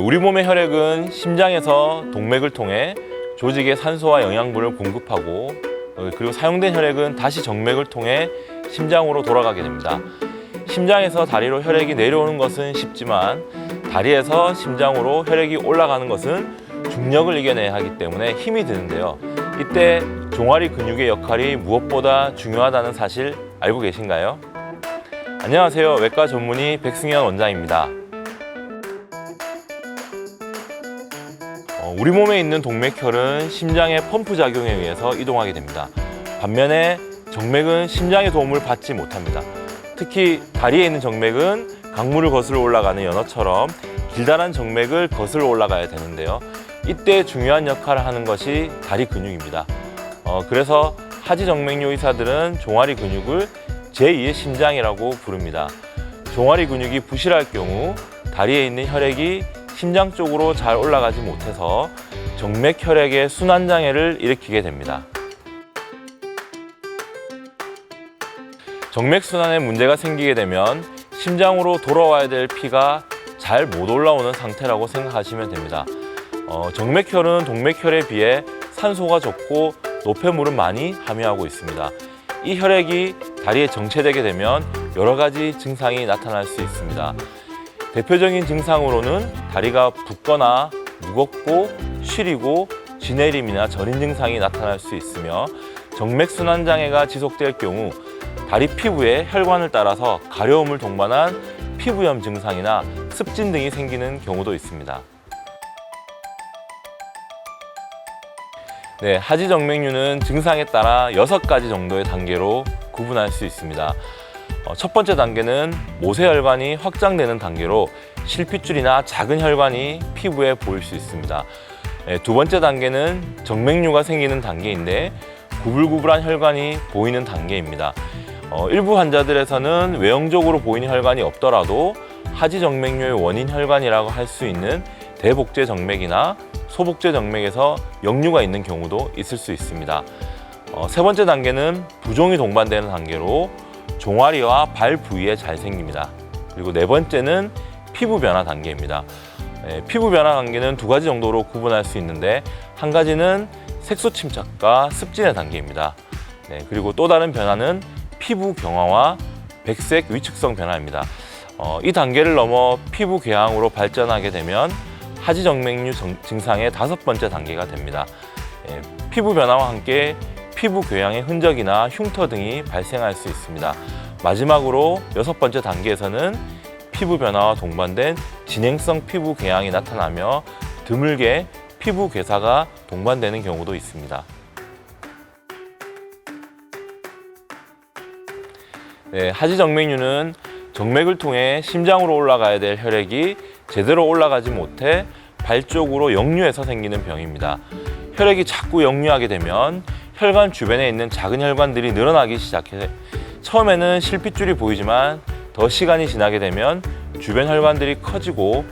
우리 몸의 혈액은 심장에서 동맥을 통해 조직에 산소와 영양분을 공급하고 그리고 사용된 혈액은 다시 정맥을 통해 심장으로 돌아가게 됩니다. 심장에서 다리로 혈액이 내려오는 것은 쉽지만 다리에서 심장으로 혈액이 올라가는 것은 중력을 이겨내야 하기 때문에 힘이 드는데요. 이때 종아리 근육의 역할이 무엇보다 중요하다는 사실 알고 계신가요? 안녕하세요. 외과 전문의 백승현 원장입니다. 우리 몸에 있는 동맥혈은 심장의 펌프 작용에 의해서 이동하게 됩니다. 반면에 정맥은 심장의 도움을 받지 못합니다. 특히 다리에 있는 정맥은 강물을 거슬러 올라가는 연어처럼 길다란 정맥을 거슬러 올라가야 되는데요. 이때 중요한 역할을 하는 것이 다리 근육입니다. 그래서 하지정맥류 의사들은 종아리 근육을 제2의 심장이라고 부릅니다. 종아리 근육이 부실할 경우 다리에 있는 혈액이 심장 쪽으로 잘 올라가지 못해서 정맥 혈액의 순환 장애를 일으키게 됩니다. 정맥 순환에 문제가 생기게 되면 심장으로 돌아와야 될 피가 잘 못 올라오는 상태라고 생각하시면 됩니다. 정맥혈은 동맥혈에 비해 산소가 적고 노폐물은 많이 함유하고 있습니다. 이 혈액이 다리에 정체되게 되면 여러 가지 증상이 나타날 수 있습니다. 대표적인 증상으로는 다리가 붓거나 무겁고 시리고 쥐내림이나 저린 증상이 나타날 수 있으며 정맥순환 장애가 지속될 경우 다리 피부에 혈관을 따라서 가려움을 동반한 피부염 증상이나 습진 등이 생기는 경우도 있습니다. 하지정맥류는 증상에 따라 6가지 정도의 단계로 구분할 수 있습니다. 첫 번째 단계는 모세혈관이 확장되는 단계로 실핏줄이나 작은 혈관이 피부에 보일 수 있습니다. 두 번째 단계는 정맥류가 생기는 단계인데 구불구불한 혈관이 보이는 단계입니다. 일부 환자들에서는 외형적으로 보이는 혈관이 없더라도 하지정맥류의 원인 혈관이라고 할 수 있는 대복제 정맥이나 소복제 정맥에서 역류가 있는 경우도 있을 수 있습니다. 세 번째 단계는 부종이 동반되는 단계로 종아리와 발 부위에 잘 생깁니다. 그리고 네 번째는 피부 변화 단계입니다. 피부 변화 단계는 2가지 정도로 구분할 수 있는데 한 가지는 색소 침착과 습진의 단계입니다. 그리고 또 다른 변화는 피부 경화와 백색 위축성 변화입니다. 이 단계를 넘어 피부 궤양으로 발전하게 되면 하지정맥류 증상의 5번째 단계가 됩니다. 피부 변화와 함께 피부 궤양의 흔적이나 흉터 등이 발생할 수 있습니다. 마지막으로 6번째 단계에서는 피부 변화와 동반된 진행성 피부 궤양이 나타나며 드물게 피부 괴사가 동반되는 경우도 있습니다. 하지정맥류는 정맥을 통해 심장으로 올라가야 될 혈액이 제대로 올라가지 못해 발 쪽으로 역류해서 생기는 병입니다. 혈액이 자꾸 역류하게 되면 혈관 주변에 있는 작은 혈관들이 늘어나기 시작해 처음에는 실핏줄이 보이지만 더 시간이 지나게 되면 주변 혈관들이 커지고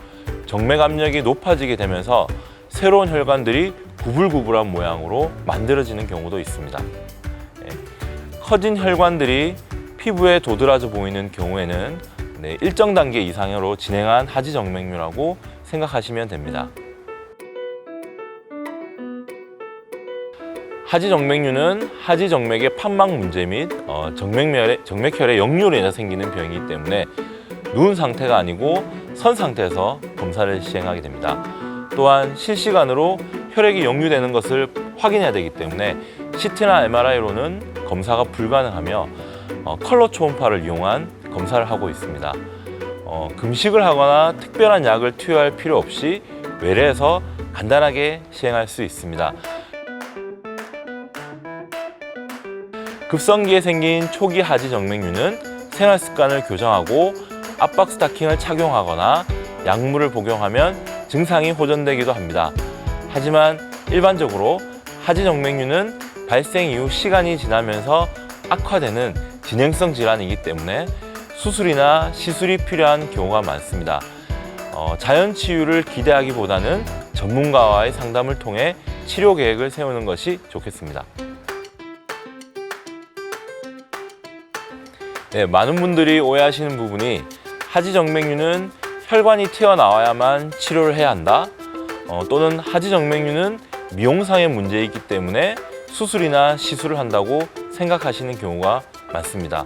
정맥 압력이 높아지게 되면서 새로운 혈관들이 구불구불한 모양으로 만들어지는 경우도 있습니다. 커진 혈관들이 피부에 도드라져 보이는 경우에는 일정 단계 이상으로 진행한 하지정맥류라고 생각하시면 됩니다. 하지정맥류는 하지정맥의 판막 문제 및 정맥혈의 역류로 인해 생기는 병이기 때문에 누운 상태가 아니고 선 상태에서 검사를 시행하게 됩니다. 또한 실시간으로 혈액이 역류되는 것을 확인해야 되기 때문에 CT나 MRI로는 검사가 불가능하며 컬러 초음파를 이용한 검사를 하고 있습니다. 금식을 하거나 특별한 약을 투여할 필요 없이 외래에서 간단하게 시행할 수 있습니다. 급성기에 생긴 초기 하지정맥류는 생활 습관을 교정하고 압박 스타킹을 착용하거나 약물을 복용하면 증상이 호전되기도 합니다. 하지만 일반적으로 하지정맥류는 발생 이후 시간이 지나면서 악화되는 진행성 질환이기 때문에 수술이나 시술이 필요한 경우가 많습니다. 자연 치유를 기대하기보다는 전문가와의 상담을 통해 치료 계획을 세우는 것이 좋겠습니다. 많은 분들이 오해하시는 부분이 하지정맥류는 혈관이 튀어나와야만 치료를 해야 한다. 또는 하지정맥류는 미용상의 문제이기 때문에 수술이나 시술을 한다고 생각하시는 경우가 많습니다.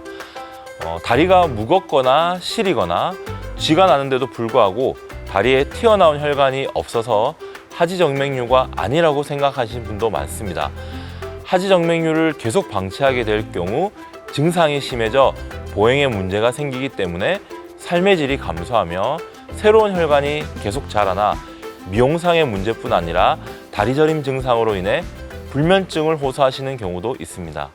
다리가 무겁거나 시리거나 쥐가 나는데도 불구하고 다리에 튀어나온 혈관이 없어서 하지정맥류가 아니라고 생각하시는 분도 많습니다. 하지정맥류를 계속 방치하게 될 경우 증상이 심해져 보행에 문제가 생기기 때문에 삶의 질이 감소하며 새로운 혈관이 계속 자라나 미용상의 문제뿐 아니라 다리 저림 증상으로 인해 불면증을 호소하시는 경우도 있습니다.